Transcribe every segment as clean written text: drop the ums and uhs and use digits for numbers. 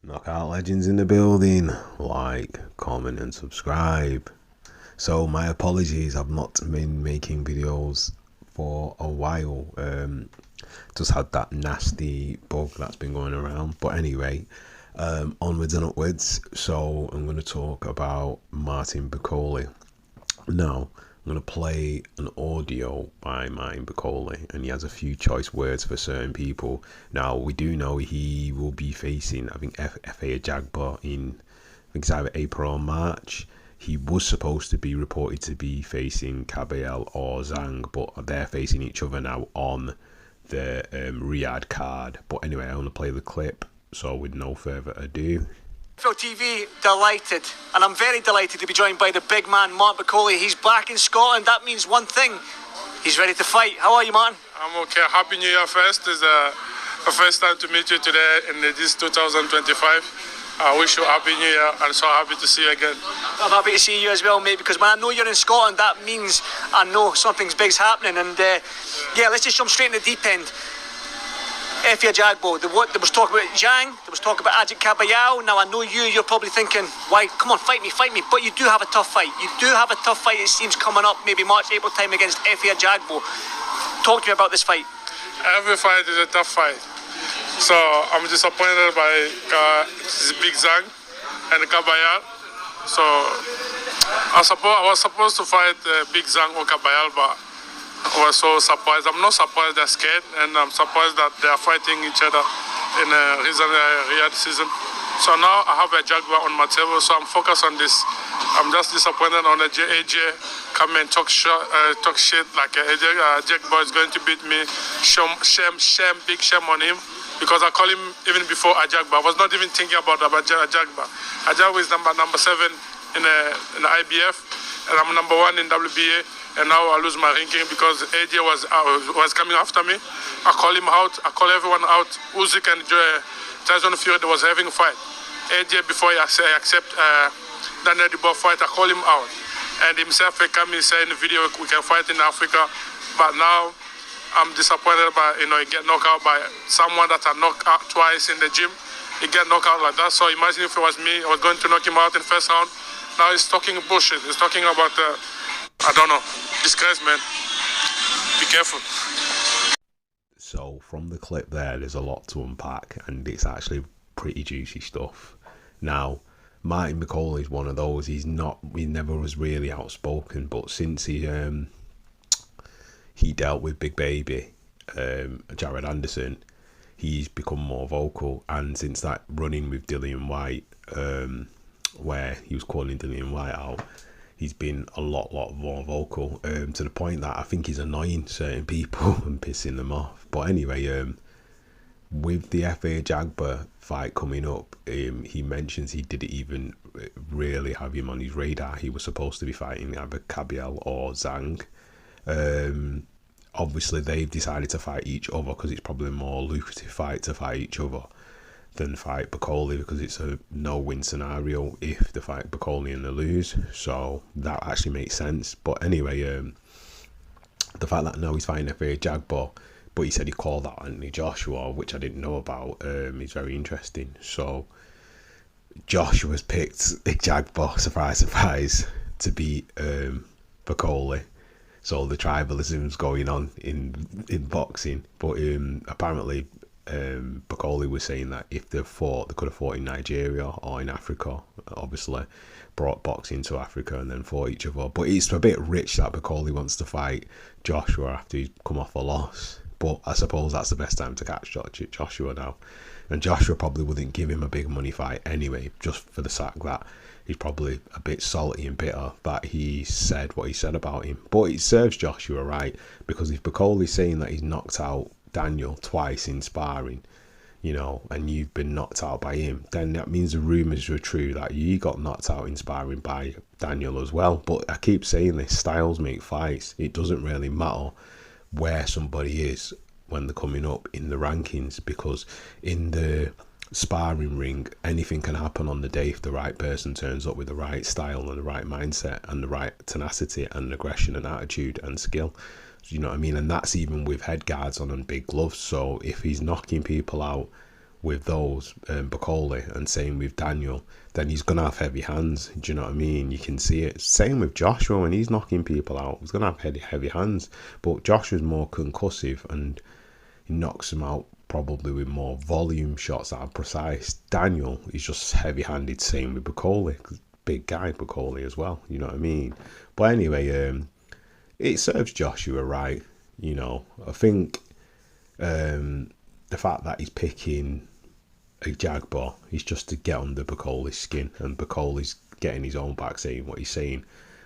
Knockout legends in the building. Like, comment, and subscribe. So, my apologies, I've not been making videos for a while. Just had that nasty bug that's been going around. But anyway, onwards and upwards. So, I'm going to talk about Martin Bakole. Now, I'm going to play an audio by Martin Bakole, and he has a few choice words for certain people. Now, we do know he will be facing, I think, FA Ajagba in, I think it's either April or March. He was supposed to be reported to be facing Kabayel or Zhang, but they're facing each other now on the Riyadh card. But anyway, I want to play the clip, so with no further ado. TV, delighted, and I'm very delighted to be joined by the big man, Martin Bakole. He's back in Scotland. That means one thing: he's ready to fight. How are you, Martin? I'm okay. Happy New Year first. It's the first time to meet you today in this 2025. I wish you a happy New Year, and so happy to see you again. I'm happy to see you as well, mate, because when I know you're in Scotland, that means I know something's big's happening. And yeah, let's just jump straight in the deep end. FA Ajagba, there was talk about Zhang, there was talk about Ajagba. Now I know you're probably thinking, why, come on, fight me, but you do have a tough fight. It seems, coming up maybe March, April time against FA Ajagba. Talk to me about this fight. Every fight is a tough fight. So I'm disappointed by this big Zhang and Kabayal. So I was supposed to fight big Zhang or Kabayal, but I was so surprised. I'm not surprised they're scared, and I'm surprised that they are fighting each other in a Riyadh season. So now I have a Ajagba on my table, so I'm focused on this. I'm just disappointed on the AJ come and talk shit like Ajagba is going to beat me. Big shame on him, because I call him even before Ajagba. I was not even thinking about Ajagba. Ajagba is number 7 in the IBF, and I'm number 1 in WBA. And now I lose my ranking because AJ was coming after me. I call him out. I call everyone out. Usyk and Tyson Fury, they was having a fight. AJ, before I accept Daniel Dubois fight, I call him out. And himself, he come and say in the video, we can fight in Africa. But now I'm disappointed by, he get knocked out by someone that I knocked out twice in the gym. He get knocked out like that. So imagine if it was me, I was going to knock him out in the first round. Now he's talking bullshit. He's talking about I don't know. Disgrace, man. Be careful. So from the clip there's a lot to unpack, and it's actually pretty juicy stuff. Now, Martin Bakole is one of those. He never was really outspoken, but since he dealt with Big Baby, Jared Anderson, he's become more vocal. And since that run-in with Dillian White, where he was calling Dillian White out, he's been a lot more vocal, to the point that I think he's annoying certain people and pissing them off. But anyway, with the FA Ajagba fight coming up, he mentions he didn't even really have him on his radar. He was supposed to be fighting either Kabayel or Zhang. Obviously, they've decided to fight each other because it's probably a more lucrative fight to fight each other than fight Bakole, because it's a no-win scenario if they fight Bakole and they lose. So that actually makes sense. But anyway, the fact that now he's fighting FA Ajagba, but he said he called out Anthony Joshua, which I didn't know about, is very interesting. So Joshua's picked Ajagba, surprise, to beat Bakole. So the tribalism's going on in boxing. But apparently Bakole was saying that if they fought, they could have fought in Nigeria or in Africa. Obviously brought boxing to Africa and then fought each other. But it's a bit rich that Bakole wants to fight Joshua after he's come off a loss. But I suppose that's the best time to catch Joshua now. And Joshua probably wouldn't give him a big money fight anyway, just for the fact that he's probably a bit salty and bitter that he said what he said about him. But it serves Joshua right, because if Bakole's saying that he's knocked out Daniel twice in sparring, and you've been knocked out by him, then that means the rumours were true that you got knocked out in sparring by Daniel as well. But I keep saying this, styles make fights. It doesn't really matter where somebody is when they're coming up in the rankings, because in the sparring ring, anything can happen on the day if the right person turns up with the right style and the right mindset and the right tenacity and aggression and attitude and skill. You know what I mean? And that's even with head guards on and big gloves. So if he's knocking people out with those, Bakole, and same with Daniel, then he's going to have heavy hands. Do you know what I mean? You can see it. Same with Joshua, when he's knocking people out, he's going to have heavy hands. But Joshua's more concussive and he knocks them out probably with more volume shots that are precise. Daniel is just heavy-handed, same with Bakole. Big guy, Bakole, as well. You know what I mean? But anyway, it serves Joshua right. You know, I think the fact that he's picking Ajagba is just to get under Bakole's skin, and Bakole's getting his own back saying what he's saying.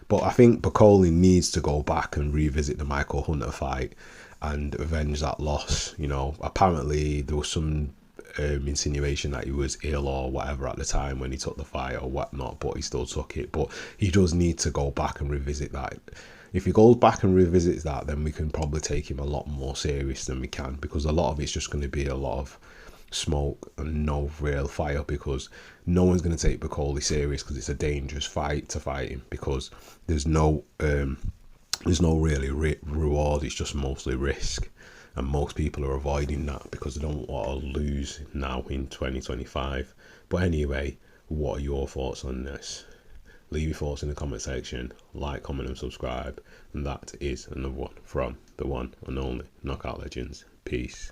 But I think Bakole needs to go back and revisit the Michael Hunter fight and avenge that loss. You know, apparently there was some insinuation that he was ill or whatever at the time when he took the fight or whatnot, but he still took it. But he does need to go back and revisit that. If he goes back and revisits that, then we can probably take him a lot more serious than we can, because a lot of it's just going to be a lot of smoke and no real fire, because no one's going to take Bakole serious, because it's a dangerous fight to fight him, because there's no really reward. It's just mostly risk, and most people are avoiding that because they don't want to lose now in 2025. But anyway, what are your thoughts on this? Leave your thoughts in the comment section. Like, comment and subscribe. And that is another one from the one and only Knockout Legends. Peace.